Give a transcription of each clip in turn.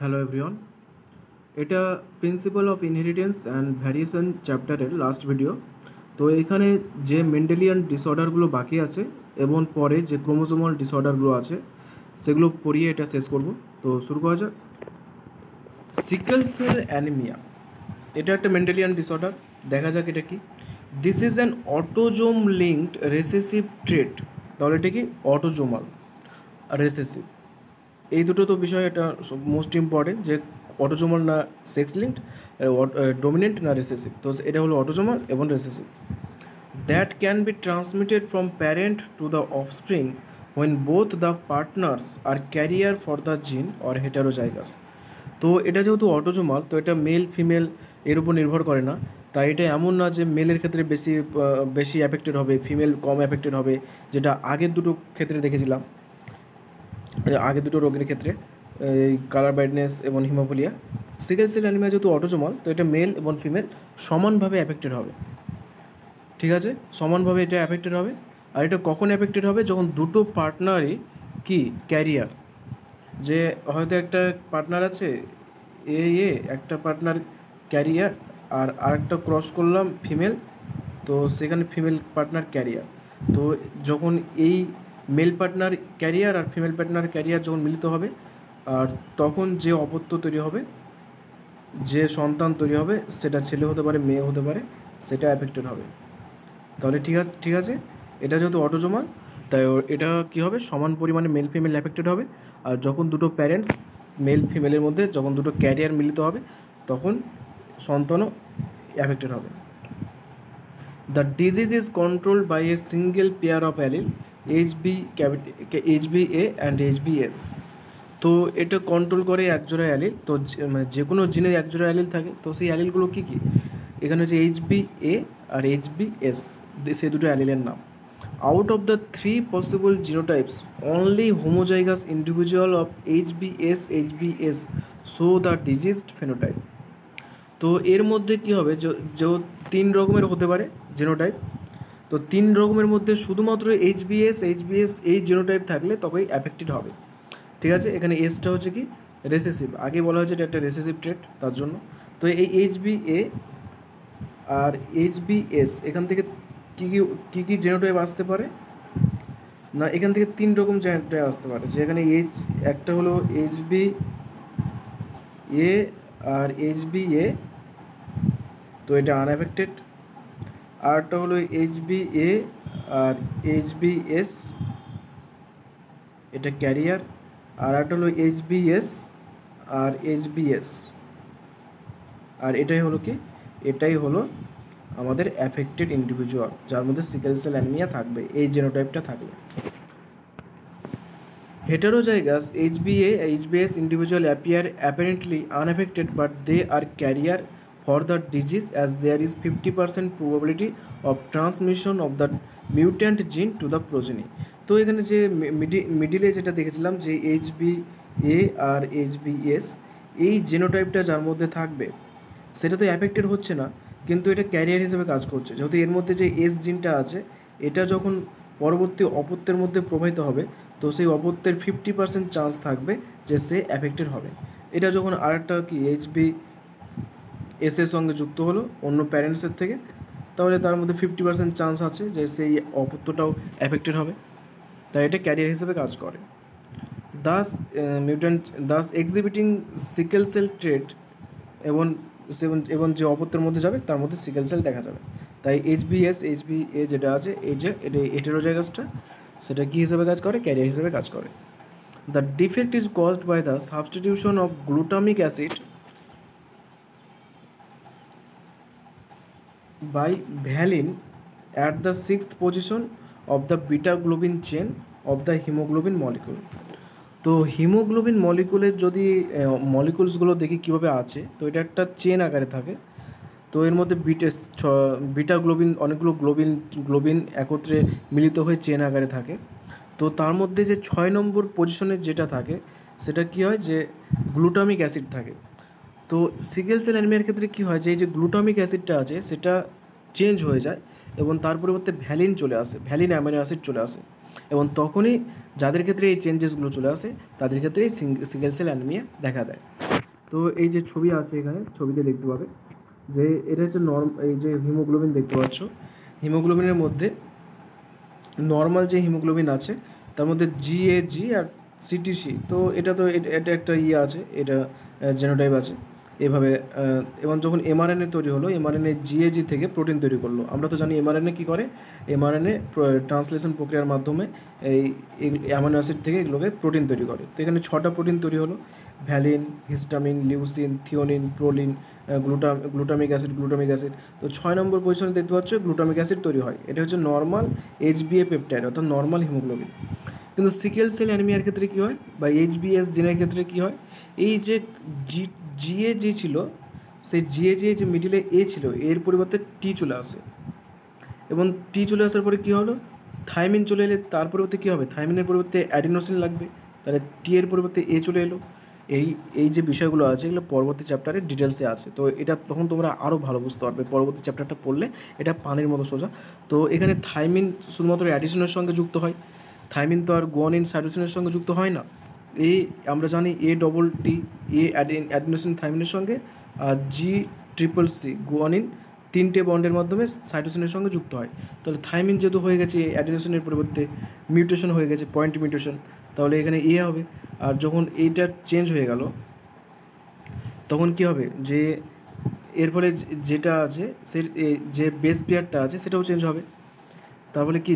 Hello everyone, এটা principal of inheritance and variation চ্যাপ্টারের last video. তো এখানে যে মেন্ডেলিয়ান ডিসঅর্ডারগুলো বাকি আছে এবং পরে যে ক্রোমোজোমাল ডিসঅর্ডারগুলো আছে সেগুলো পড়িয়ে এটা শেষ করব। তো শুরু করা যাক। সিকেল সেল অ্যানিমিয়া, এটা একটা মেন্ডেলিয়ান ডিসঅর্ডার। দেখা যাক এটা কি। This is an autosome linked recessive trait. তাহলে এটা কি? অটোজোমাল আর রেসেসিভ, এই দুটো তো বিষয় এটা মোস্ট ইম্পর্টেন্ট, যে অটোজোমাল না সেক্স লিঙ্কড, ডোমিনেন্ট না রিসেসিভ। তো এটা হলো অটোজোমাল এবং recessive. That can be transmitted from parent to the offspring when both the partners are carrier for the gene or heterozygous। তো এটা যেহেতু অটোজোমাল, তো এটা মেল ফিমেল এর উপর নির্ভর করে না। তাই এটা এমন না যে মেলের ক্ষেত্রে বেশি অ্যাফেক্টেড হবে, ফিমেল কম অ্যাফেক্টেড হবে, যেটা আগের দুটো ক্ষেত্রে দেখেছিলাম, আগের দুটো রোগের ক্ষেত্রে, এই কালার ব্লাইন্ডনেস এবং হিমোফিলিয়া। সিকেল সেল অ্যানিমিয়া যেহেতু অটোজোমাল, তো এটা মেল এবং ফিমেল সমানভাবে অ্যাফেক্টেড হবে। ঠিক আছে, সমানভাবে এটা অ্যাফেক্টেড হবে। আর এটা কখন অ্যাফেক্টেড হবে? যখন দুটো পার্টনারই কি ক্যারিয়ার, যে হয়তো একটা পার্টনার আছে একটা পার্টনার ক্যারিয়ার, আর আরেকটা ক্রস করলাম ফিমেল, তো সেখানে ফিমেল পার্টনার ক্যারিয়ার। তো যখন এই মেল পার্টনার ক্যারিয়ার আর ফিমেল পার্টনার ক্যারিয়ার যখন মিলিত হবে, আর তখন যে অপত্য তৈরি হবে, যে সন্তান তৈরি হবে, সেটা ছেলে হতে পারে, মেয়ে হতে পারে, সেটা অ্যাফেক্টেড হবে। তাহলে ঠিক আছে, এটা যেহেতু অটোজোমাল, তাই এটা কী হবে? সমান পরিমাণে মেল ফিমেল অ্যাফেক্টেড হবে। আর যখন দুটো প্যারেন্টস মেল ফিমেলের মধ্যে যখন দুটো ক্যারিয়ার মিলিত হবে, তখন সন্তানও অ্যাফেক্টেড হবে। The disease is controlled by a single pair of allele HBA and HBS। তো এটা কন্ট্রোল করে একজোড়া অ্যালিল। তো যে কোনো জিনের একজোড়া অ্যালিল থাকে। তো সেই অ্যালিলগুলো কী কী? এখানে হচ্ছে HBA আর HBS, সেই দুটো অ্যালিলের নাম। Out of the 3 possible genotypes, only homozygous individual of HBS show the diseased phenotype. তো এর মধ্যে কী হবে? যে 3 রকমের হতে পারে জিনোটাইপ। তো 3 রকমের মধ্যে শুধুমাত্র HBS এই জিনোটাইপ থাকলে তবেই অ্যাফেক্টেড হবে। ঠিক আছে, এখানে এসটা হচ্ছে কি? রেসেসিভ। আগে বলা হয়েছে এটা একটা রেসেসিভ ট্রেট, তার জন্য। তো এই HBA আর HBS এখান থেকে কী জিনোটাইপ আসতে পারে না? এখান থেকে 3 রকম জিনোটাইপ আসতে পারে। যে এখানে একটা হলো HBA আর HBA, তো এটা আনএফেক্টেড। আরটা হলো HBA আর HBS, এটা ক্যারিয়ার। আর একটা হলো HBS আর HBS, আর এটাই হলো কি? এটাই হলো আমাদের অ্যাফেক্টেড ইন্ডিভিজুয়াল, যার মধ্যে সিকেল সেল অ্যানিমিয়া থাকবে, এই জেনোটাইপটা থাকবে। Heterozygous HBS individual appear apparently unaffected, but they are carrier for the disease, as there is 50% probability of transmission of the mutant gene to the progeny। তো এখানে যে মিডিলে যেটা দেখেছিলাম, যে HBA আর HBS এই জেনোটাইপটা যার মধ্যে থাকবে, সেটা তো অ্যাফেক্টেড হচ্ছে না, কিন্তু এটা ক্যারিয়ার হিসেবে কাজ করছে। যেহেতু এর মধ্যে যে এস জিনটা আছে, এটা যখন পরবর্তী অপত্যের মধ্যে প্রবাহিত হবে, তো সেই অপত্যের 50% চান্স থাকবে যে সে অ্যাফেক্টেড হবে। এটা যখন আরেকটা কি HBS এর সঙ্গে যুক্ত হলো অন্য প্যারেন্টসের থেকে, তাহলে তার মধ্যে 50% চান্স আছে যে সেই অপত্যটাও অ্যাফেক্টেড হবে। তাই এটা ক্যারিয়ার হিসেবে কাজ করে। দাস এক্সিবিটিং সিকেল সেল ট্রেট, এবং যে অপত্যের মধ্যে যাবে তার মধ্যে সিকেল সেল দেখা যাবে। তাই HBA যেটা আছে, এটা হেটেরোজাইগাসটা, সেটা কী হিসেবে কাজ করে? ক্যারিয়ার হিসেবে কাজ করে। The defect is caused by the substitution of glutamic acid by valine at the 6th position of the beta globin chain of the hemoglobin molecule। তো হিমোগ্লোবিন মলিকুলের যদি মলিকুলসগুলো দেখি কীভাবে আছে, তো এটা একটা চেন আকারে থাকে। তো এর মধ্যে বিটা গ্লোবিন, অনেকগুলো গ্লোবিন একত্রে মিলিত হয়ে চেন আকারে থাকে। তো তার মধ্যে যে 6 নম্বর পজিশনে যেটা থাকে, সেটা কী হয়? যে গ্লুটামিক অ্যাসিড থাকে। তো সিকেল সেল অ্যানিমিয়ার ক্ষেত্রে কী হয়? যে এই যে গ্লুটামিক অ্যাসিডটা আছে, সেটা চেঞ্জ হয়ে যায় এবং তার পরিবর্তে ভ্যালিন অ্যামিনো অ্যাসিড চলে আসে। এবং তখনই যাদের ক্ষেত্রে এই চেঞ্জেসগুলো চলে আসে, তাদের ক্ষেত্রে সিকেল সেল অ্যানিমিয়া দেখা দেয়। তো এই যে ছবি আছে এখানে ছবিতে দেখতে পাবে যে এটা হচ্ছে এই যে হিমোগ্লোবিন দেখতে পাচ্ছ, হিমোগ্লোবিনের মধ্যে নর্মাল যে হিমোগ্লোবিন আছে তার মধ্যে জিএজি আর সিটিসি, তো এটা তো এটা একটা আছে, এটা জেনোটাইপ আছে এভাবে। এবং যখন এমআরএনএ তৈরি হলো, এমআরএনএ জিএজি থেকে প্রোটিন তৈরি করলো। আমরা তো জানি এমআরএনএ কী করে, এমআরএনএ ট্রান্সলেশন প্রক্রিয়ার মাধ্যমে এই অ্যামাইনো অ্যাসিড থেকে এগুলোকে প্রোটিন তৈরি করে। তো এখানে 6টা প্রোটিন তৈরি হলো, valine, histamine, leucine, threonine, proline, glutamic acid. তো 6 নম্বর পজিশনে দেখতে পাচ্ছ গ্লুটামিক অ্যাসিড তৈরি হয়। এটা হচ্ছে নর্মাল এইচবিএ পেপটাইড অর্থাৎ নর্মাল হিমোগ্লোবিন। কিন্তু সিকেল সেল অ্যানিমিয়ার ক্ষেত্রে কী হয় বা এইচবিএস জিনের ক্ষেত্রে কী হয়, এই যে জিএজি ছিল সেই জিএজি যে মিডিলে এ ছিল এর পরিবর্তে টি চলে আসে, এবং টি চলে আসার পরে কী হলো, থাইমিন চলে এলে তার পরিবর্তে কী হবে, থাইমিনের পরিবর্তে অ্যাডিনোসিন লাগবে, তাহলে টি এর পরিবর্তে এ চলে এলো। এই যে বিষয়গুলো আছে এগুলো পরবর্তী চ্যাপ্টারে ডিটেলসে আছে, তো এটা তখন তোমরা আরও ভালো বুঝতে পারবে পরবর্তী চ্যাপ্টারটা পড়লে, এটা পানির মতো সোজা। তো এখানে থাইমিন শুধুমাত্র অ্যাডিশনের সঙ্গে যুক্ত হয়, থাইমিন তো আর গুয়ানিন সাইটোসিনের সঙ্গে যুক্ত হয় না। এই আমরা জানি ATT অ্যাডিনোসিন থাইমিনের সঙ্গে আর G-CCC গুয়ানিন 3টে বন্ডের মাধ্যমে সাইটোসিনের সঙ্গে যুক্ত হয়। তাহলে থাইমিন যেহেতু হয়ে গেছে অ্যাডিনোসিনের পরিবর্তে মিউটেশন হয়ে গেছে, পয়েন্ট মিউটেশন, তাহলে এখানে হবে। আর যখন এইটা চেঞ্জ হয়ে গেল তখন কি হবে, যে এর ফলে যেটা আছে সে যে বেস পেয়ারটা আছে সেটাও চেঞ্জ হবে। তারপরে কি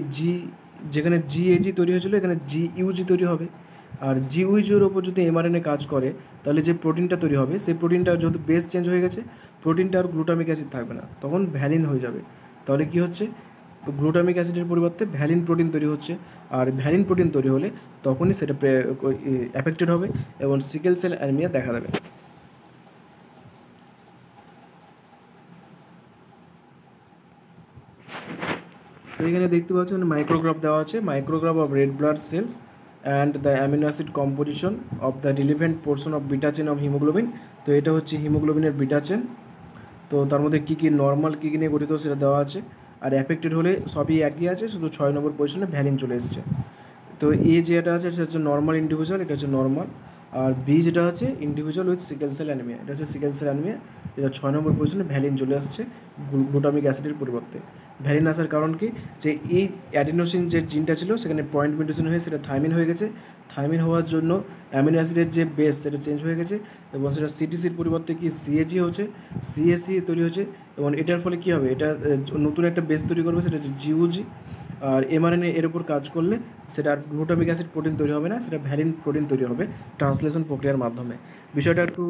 যেখানে জিএজি তৈরি হয়েছিল এখানে জিইউজি তৈরি হবে। আর জিইউজির ওপর যদি এমআরএনএ কাজ করে তাহলে যে প্রোটিনটা তৈরি হবে সেই প্রোটিনটা যেহেতু বেস চেঞ্জ হয়ে গেছে, প্রোটিনটা আর গ্লুটামিক অ্যাসিড থাকবে না, তখন ভ্যালিন হয়ে যাবে। তাহলে কি হচ্ছে, গ্লুটামিক অ্যাসিডের পরিবর্তে ভ্যালিন প্রোটিন তৈরি হচ্ছে। আর ভ্যালিন প্রোটিন তৈরি হলে তখনই সেটা অ্যাফেক্টেড হবে এবং সিকেল সেল অ্যানিমিয়া দেখা দেবে। তো এখানে দেখতে পাচ্ছেন মাইক্রোগ্রাফ দেওয়া আছে, micrograph of red blood cells and the amino acid composition of the relevant portion of beta chain of haemoglobin. তো এটা হচ্ছে হিমোগ্লোবিনের বিটা চেন। তো তার মধ্যে কী কী নর্মাল কী কী নিয়ে গঠিত সেটা দেওয়া আছে। আর অ্যাফেক্টেড হলে সবই একই আছে, শুধু 6 নম্বর পজিশনে ভ্যালিন চলে এসেছে। তো যেটা আছে সেটা হচ্ছে নর্মাল ইন্ডিভিজুয়াল, এটা হচ্ছে নর্মাল। আর বি যেটা হচ্ছে individual with sickle cell anaemia, এটা হচ্ছে সিকেল সেল অ্যানিমিয়া, যেটা 6 নম্বর পজিশনে ভ্যালিন চলে আসছে গ্লুটামিক অ্যাসিডের পরিবর্তে। ভ্যালিন আসার কারণ কি, যে এই অ্যাডিনোসিন যে জিনটা ছিল সেখানে পয়েন্ট মিউটেশন হয়ে সেটা থাইমিন হয়ে গেছে। থাইমিন হওয়ার জন্য অ্যামিনো অ্যাসিডের যে বেস সেটা চেঞ্জ হয়ে গেছে এবং সেটা সিটিসির পরিবর্তে কি সিএজি হচ্ছে, সিএসি তৈরি হচ্ছে। এবং এটার ফলে কী হবে, এটা নতুন একটা বেস তৈরি করবে, সেটা হচ্ছে জিইউজি। আর এমআরএনএ এর উপর কাজ করলে সেটা আর গ্লুটামিক অ্যাসিড প্রোটিন তৈরি হবে না, সেটা ভ্যালিন প্রোটিন তৈরি হবে ট্রান্সলেশন প্রক্রিয়ার মাধ্যমে। বিষয়টা একটু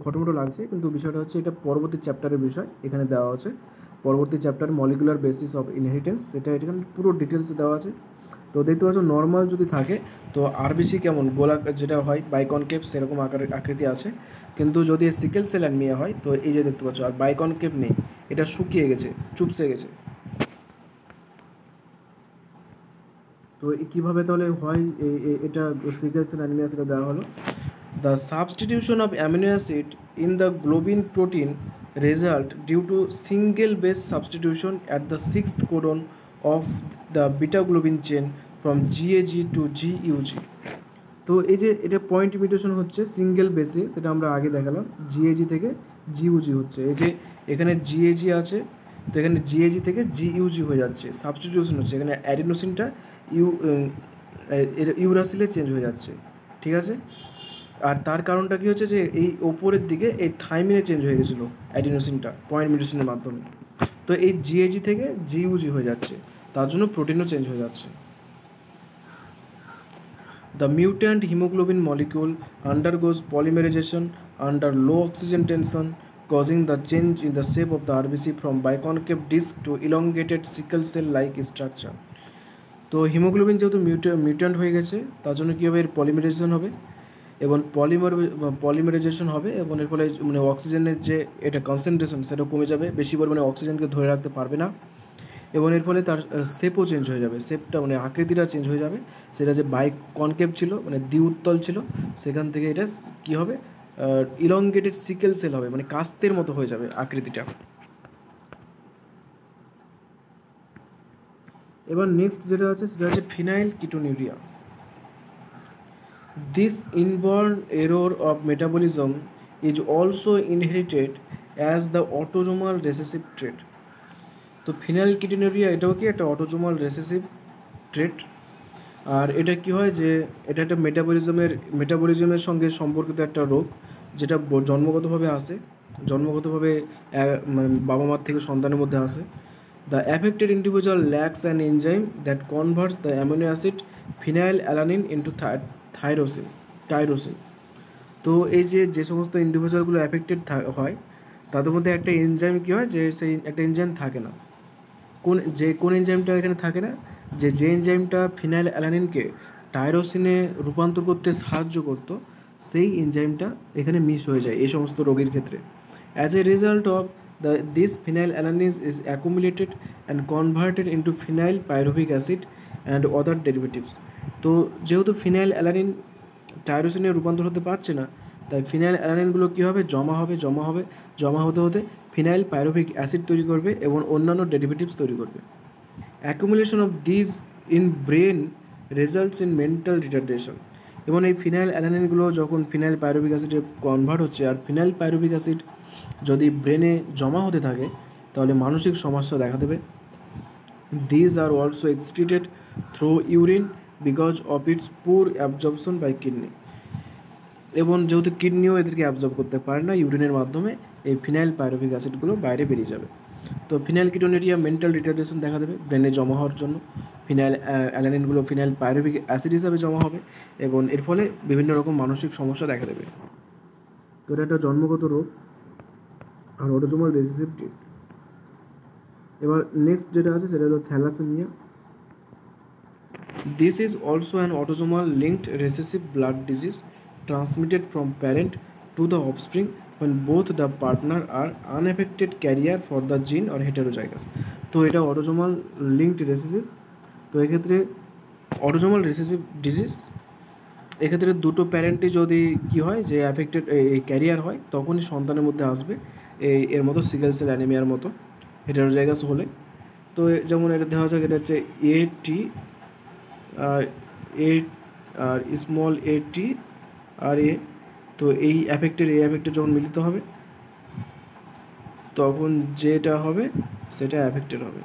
খটোমটো লাগছে, কিন্তু বিষয়টা হচ্ছে এটা পরবর্তী চ্যাপ্টারের বিষয় এখানে দেওয়া আছে। পরবর্তী chapter molecular basis of inheritance, সেটা এখানে পুরো ডিটেলসে দেওয়া আছে। তো দেখতে পাচ্ছ নর্মাল যদি থাকে তো আরবিসি কেমন গোলাকার যেটা হয় বাইকনকেভ সেরকম আকৃতি আছে, কিন্তু যদি সিকেল সেল অ্যানিমিয়া হয় তো এই যে দেখতে পাচ্ছ আর বাইকনকেভ নেই, এটা শুকিয়ে গেছে, চুপসে গেছে। তো কীভাবে তাহলে হয় এটা সিকেল সেল অ্যানিমিয়া সেটা দেওয়া হলো। The substitution of amino acid in the globin protein result due to single base substitution at the 6th codon of the beta globin chain from GAG to GUG. তো এই যে এটা point mutation হচ্ছে single বেসে, সেটা আমরা আগে দেখালাম, জিএজি থেকে জিউজি হচ্ছে। এই যে এখানে জিএজি আছে, তো এখানে জিএজি থেকে জিইউজি হয়ে যাচ্ছে, সাবস্টিটিউশন হচ্ছে, এখানে অ্যাডিনোসিনটা ইউরাসিলে চেঞ্জ হয়ে যাচ্ছে, ঠিক আছে। আর তার কারণটা কী হচ্ছে, যে এই ওপরের দিকে এই থাইমিনে চেঞ্জ হয়ে গেছিলো অ্যাডিনোসিনটা পয়েন্ট মিউটেশনের মাধ্যমে, তো এই জিএজি থেকে জিইউজি হয়ে যাচ্ছে, তার জন্য প্রোটিনও চেঞ্জ হয়ে যাচ্ছে। The mutant hemoglobin molecule undergoes polymerization under low oxygen tension, causing the change in the shape of the RBC from biconcave disc to elongated sickle cell-like structure. তো হিমোগ্লোবিন যেহেতু মিউট্যান্ট হয়ে গেছে তার জন্য কী হবে, এর পলিমারাইজেশন হবে এবং পলিমারাইজেশন হবে এবং এর ফলে মানে অক্সিজেনের যে এটা কনসেন্ট্রেশন সেটা কমে যাবে, বেশি পরিমাণে অক্সিজেনকে ধরে রাখতে পারবে না এবং এর ফলে তার শেপও চেঞ্জ হয়ে যাবে, শেপটা মানে আকৃতিটা চেঞ্জ হয়ে যাবে। সেটা যে কনকেভ ছিল মানে দ্বিউত্তল ছিল, সেখান থেকে এটা কী হবে, ইলংগেটেড সিকেল সেল হবে, মানে কাস্তের মতো হয়ে যাবে আকৃতিটা। এবার নেক্সট যেটা আছে সেটা হচ্ছে phenyl ketonuria. This inborn error of metabolism is also inherited as the autosomal recessive trait. তো ফিনাইলকিটোনুরিয়া এটাও কি একটা অটোজোমাল রেসেসিভ ট্রেট। আর এটা কি হয় যে এটা একটা মেটাবলিজমের সঙ্গে সম্পর্কিত একটা রোগ, যেটা জন্মগতভাবে আসে, জন্মগতভাবে মানে বাবা মার থেকে সন্তানের মধ্যে আসে। The affected individual lacks an enzyme that converts the amino acid phenylalanine into tyrosine. তো এই যে সমস্ত ইন্ডিভিজুয়ালগুলো অ্যাফেক্টেড হয় তাদের মধ্যে একটা এনজাইম কী হয়, যে সেই একটা এনজাইম থাকে না। কোন এনজাইমটা এখানে থাকে না, যে এনজাইমটা ফিনাইলঅ্যালানিনকে টাইরোসিনে রূপান্তর করতে সাহায্য করতো, সেই এনজাইমটা এখানে মিস হয়ে যায় এই সমস্ত রোগের ক্ষেত্রে। As a result of this phenylalanine is accumulated and converted into phenyl pyruvic acid and other derivatives. তো যেহেতু ফিনাইলঅ্যালানিন টাইরোসিনে রূপান্তর হতে পারছে না, তাই ফিনাইলঅ্যালানিনগুলো কী হবে, জমা হতে ফিনাইল পাইরুভিক অ্যাসিড তৈরি করবে এবং অন্যান্য ডেরিভেটিভস তৈরি করবে। Accumulation of this in brain results in mental retardation. এবং এই ফিনাইলঅ্যালানিনগুলো যখন ফিনাইল পাইরুভিক অ্যাসিডে কনভার্ট হচ্ছে, আর ফিনাইল পাইরুভিক অ্যাসিড যদি ব্রেনে জমা হতে থাকে, তাহলে মানসিক সমস্যা দেখা দেবে। This are also excreted through urine because of its পুর অ্যাবজর্পশন বাই কিডনি। এবং যেহেতু কিডনিও এদেরকে অ্যাবজর্ব করতে পারে না, ইউরিনের মাধ্যমে এই ফিনাইল পাইরুভিক অ্যাসিডগুলো বাইরে বেরিয়ে যাবে। তো ফিনাইলকিটোনুরিয়া মেন্টাল রিটার্ডেশন দেখা দেবে ব্রেনে জমা হওয়ার জন্য, ফিনাইলঅ্যালানিনগুলো ফিনাইল পাইরুভিক অ্যাসিড হিসাবে জমা হবে এবং এর ফলে বিভিন্ন রকম মানসিক সমস্যা দেখা দেবে। তো এটা একটা জন্মগত রোগ আর অটোজোমাল রিসেসিভ ট্রেট। এবার নেক্সট যেটা আছে সেটা হলো thalassaemia. This is also an autosomal linked recessive blood disease transmitted from parent to the offspring when both the partner are unaffected carrier for the gene or heterozygous. তো এটা autosomal linked recessive. তো এক্ষেত্রে autosomal recessive disease, এক্ষেত্রে দুটো প্যারেন্টই যদি কি হয় যে অ্যাফেক্টেড এই ক্যারিয়ার হয়, তখনই সন্তানের মধ্যে আসবে এর মতো সিকেল সেল অ্যানিমিয়ার মতো হেটারোজাইগাস হলে। তো যেমন এটা দেওয়া যাক, এটা হচ্ছে এটি আর স্মল এটি আর এ। তো এই অ্যাফেক্টেড যখন মিলিত হবে, তখন যেটা হবে সেটা অ্যাফেক্টেড হবে।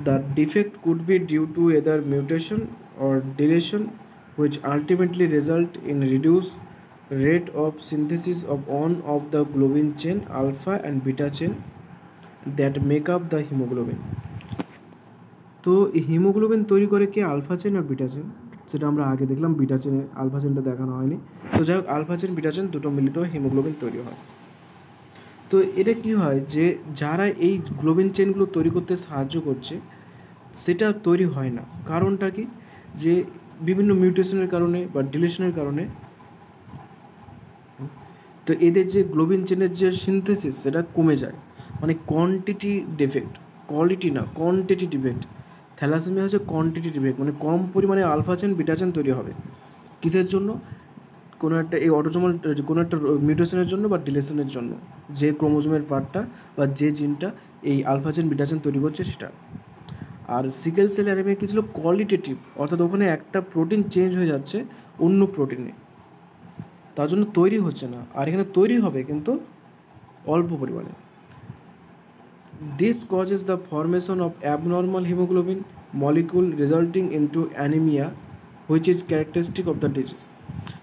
The defect could be due to either mutation or deletion, which ultimately result in reduced rate of synthesis of one of the globin chain, alpha and beta chain, that make up the hemoglobin. তো haemoglobin তৈরি করে কি alpha chain আর beta chain, সেটা আমরা আগে দেখলাম। Beta চেনে alpha চেনটা দেখানো হয়নি। তো যাই হোক, আলফা চেন বিটা চেন দুটো মিলিত হিমোগ্লোবিন তৈরি হয়। তো এটা কি হয় যে যারা এই গ্লোবিন চেনগুলো তৈরি করতে সাহায্য করছে, সেটা তৈরি হয় না। কারণটা কি, যে বিভিন্ন মিউটেশনের কারণে বা ডিলেশনের কারণে তো এদের যে গ্লোবিন চেনের যে সিনথেসিস সেটা কমে যায়, মানে কোয়ান্টিটি ডিফেক্ট, কোয়ালিটি না, কোয়ান্টিটি ডিফেক্ট। থ্যালাসেমিয়া হচ্ছে কোয়ান্টিটি ডিফেক্ট, মানে কম পরিমাণে আলফা চেন বিটা চেন তৈরি হবে। কিসের জন্য, কোনো একটা এই অটোজোমাল কোনো একটা মিউটেশনের জন্য বা ডিলেশনের জন্য, যে ক্রোমোজোমের পার্টটা বা যে জিনটা এই আলফা চেন বিটা চেন তৈরি করছে সেটা। আর সিকেল সেল অ্যানিমিয়া কী ছিল, কোয়ালিটেটিভ, অর্থাৎ ওখানে একটা প্রোটিন চেঞ্জ হয়ে যাচ্ছে অন্য প্রোটিনে, তার জন্য তৈরি হচ্ছে না। আর এখানে তৈরি হবে কিন্তু অল্প পরিমাণে। This causes the formation of abnormal hemoglobin molecule resulting into anemia, which is characteristic of the disease.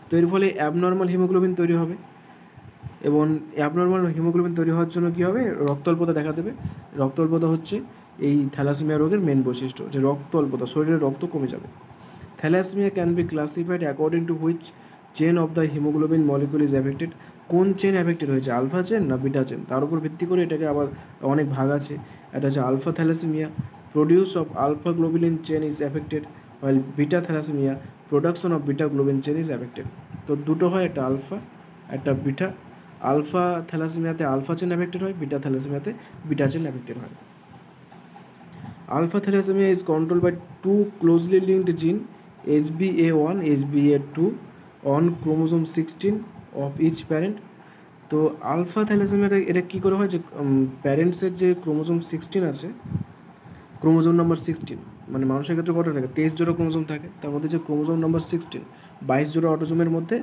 তো এর ফলে অ্যাবনর্মাল হিমোগ্লোবিন তৈরি হবে এবং অ্যাবনর্মাল হিমোগ্লোবিন তৈরি হওয়ার জন্য কী হবে, রক্তল্পতা দেখা দেবে। রক্তল্পতা হচ্ছে এই থ্যালাসেমিয়া রোগের মেন বৈশিষ্ট্য, যে রক্তল্পতা, শরীরে রক্ত কমে যাবে। Thalassaemia can be classified according to which chain of the haemoglobin molecule is affected. কোন চেন অ্যাফেক্টেড হয়েছে, আলফা চেন না বিটা চেন, তার উপর ভিত্তি করে এটাকে আবার অনেক ভাগ আছে। এটা হচ্ছে alpha thalassemia, produce of alpha globulin chain is affected, while beta thalassemia, production of beta globin chain is affected. তো দুটো হয়, একটা আলফা একটা বিটা। আলফা থ্যালাসেমিয়াতে আলফা চেন অ্যাফেক্টেড হয়, বিটা থ্যালাসেমিয়াতে বিটা চেন অ্যাফেক্টেড হয়। Alpha thalassemia is control by two closely linked gene, HBA1, HBA2 on chromosome 16 of each parent. তো আলফা থ্যালাসেমিয়াটা এটা কী করে হয়, যে প্যারেন্টসের যে ক্রোমোজোম 16 আছে, ক্রোমোজোম নাম্বার 16, মানে মানুষের ক্ষেত্রে কটা থাকে 23 জোড়া ক্রোমোজোম থাকে, তার মধ্যে যে ক্রোমোজোম নাম্বার 16 22 জোড়া অটোজোমের মধ্যে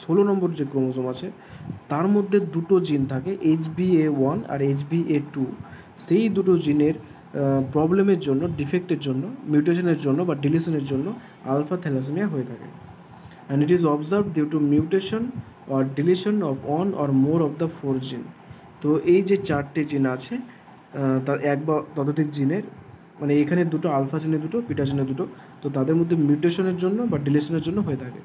16 নম্বর যে ক্রোমোজোম আছে তার মধ্যে দুটো জিন থাকে HBA1 আর HBA2। সেই দুটো জিনের প্রবলেমের জন্য, ডিফেক্টের জন্য, মিউটেশনের জন্য বা ডিলিশনের জন্য আলফা থ্যালাসেমিয়া হয়ে থাকে। And it is observe due to mutation or deletion of one or more of the 4 gene. তো এই যে 4টে জিন আছে তার এক বা ততোধিক জিনের, মানে এখানে দুটো আলফা জিনের দুটো, বিটা জিনের দুটো, তো তাদের মধ্যে মিউটেশনের জন্য বা ডিলিশনের জন্য হয়ে থাকে।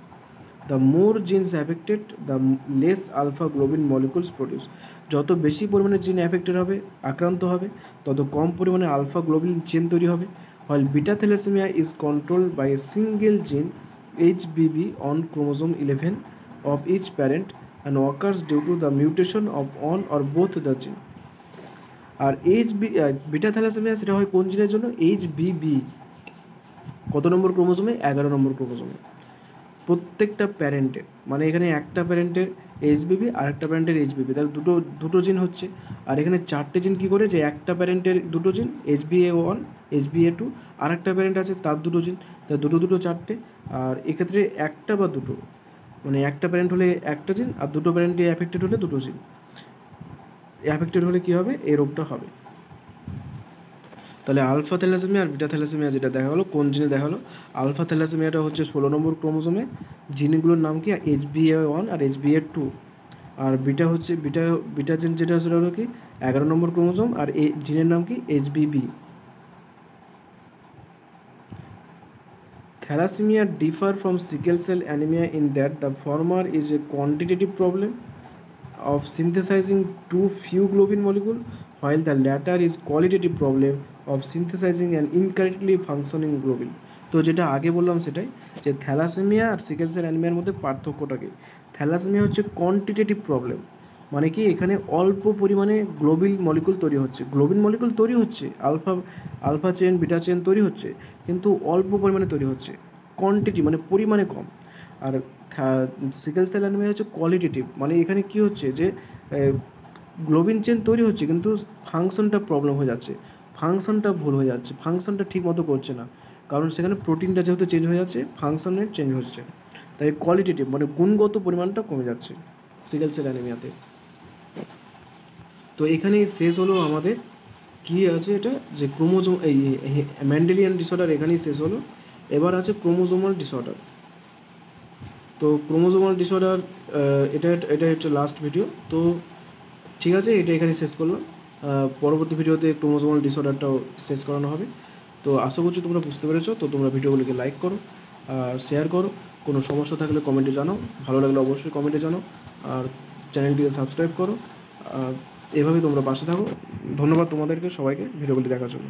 The more genes affected the less alpha globin molecules produce. যত বেশি পরিমাণে জিন অ্যাফেক্টেড হবে, আক্রান্ত হবে, তত কম পরিমাণে আলফা গ্লোবিন চেন তৈরি হবে। While beta thalassaemia is controlled by a single gene HBB on chromosome 11 of each parent and occurs due to the mutation of one or both the gene. আর beta thalassaemia সেটা হয় কোন জিনের জন্য? HBB। কত নম্বর ক্রোমোজোমে? 11 নম্বর ক্রোমোজোমে। প্রত্যেকটা প্যারেন্টের, মানে এখানে একটা প্যারেন্টের HBB আর একটা প্যারেন্টের HBB, তাহলে দুটো জিন হচ্ছে। আর এখানে 4টে জিন কী করে, যে একটা প্যারেন্টের দুটো জিন HBA1 HBA2, আর একটা প্যারেন্ট আছে তার দুটো জিন, তার দুটো 4টে। আর এক্ষেত্রে একটা বা দুটো, মানে একটা প্যারেন্ট হলে একটা জিন আর দুটো প্যারেন্টে অ্যাফেক্টেড হলে দুটো জিন। অ্যাফেক্টেড হলে কী হবে? এই রোগটা হবে। তাহলে আলফা থ্যালাসেমিয়া আর বিটা থ্যালাসেমিয়া যেটা দেখা হলো, কোন জিনে দেখা হলো? আলফা থ্যালাসেমিয়াটা হচ্ছে 16 নম্বর ক্রোমোজোমে, জিনগুলোর নাম কি? HBA1 আর HBA2। আর বিটা হচ্ছে বিটা জিন যেটা সেটা হলো কি 11 নম্বর ক্রোমোজোম, আর এই জিনের নাম কি? HBB। Thalassemia differ from sickle cell anemia in that the former is a quantitative problem of synthesizing too few globin molecule, while the latter is qualitative problem of synthesizing an incorrectly functioning globin. তো যেটা আগে বললাম সেটাই, যে thalassaemia আর sickle cell অ্যানিমিয়ার মধ্যে পার্থক্যটা কি? Thalassaemia হচ্ছে কোয়ান্টিটেটিভ প্রবলেম, মানে কি এখানে অল্প পরিমাণে গ্লোবিন মলিকুল তৈরি হচ্ছে, আলফা চেন বিটা চেন তৈরি হচ্ছে, কিন্তু অল্প পরিমাণে তৈরি হচ্ছে, কোয়ান্টিটি মানে পরিমাণে কম। আর সিকেল সেল অ্যানিমিয়া হচ্ছে কোয়ালিটেটিভ, মানে এখানে কি হচ্ছে, যে গ্লোবিন চেন তৈরি হচ্ছে কিন্তু ফাংশনটা প্রবলেম হয়ে যাচ্ছে, ফাংশনটা ভুল হয়ে যাচ্ছে, ফাংশনটা ঠিক মতো করছে না, কারণ সেখানে প্রোটিনটা যেহেতু চেঞ্জ হয়ে যাচ্ছে, ফাংশনের চেঞ্জ হচ্ছে, তাই কোয়ালিটেটিভ মানে গুণগত পরিমাণটা কমে যাচ্ছে সিকেল সেল অ্যানিমিয়াতে। তো এখানেই শেষ হলো আমাদের কি আছে, এটা যে ক্রোমোজোম, এই মেন্ডেলিয়ান ডিসঅর্ডার এখানেই শেষ হলো। এবার আছে ক্রোমোজোমাল ডিসঅর্ডার। তো ক্রোমোজোমাল ডিসঅর্ডার এটা হচ্ছে লাস্ট ভিডিও। তো ঠিক আছে, এটা এখানে শেষ করলাম। পরবর্তী ভিডিওতে ক্রোমোজোমাল ডিসঅর্ডারটাও শেষ করানো হবে। তো আশা করছি তোমরা বুঝতে পেরেছো। তো তোমরা ভিডিওগুলিকে লাইক করো, শেয়ার করো, কোনো সমস্যা থাকলে কমেন্টে জানাও, ভালো লাগলে অবশ্যই কমেন্টে জানাও, আর চ্যানেলটিকে সাবস্ক্রাইব করো। এভাবেই তোমরা পাশে থাকো। ধন্যবাদ তোমাদেরকে সবাইকে ভিডিওগুলি দেখার জন্য।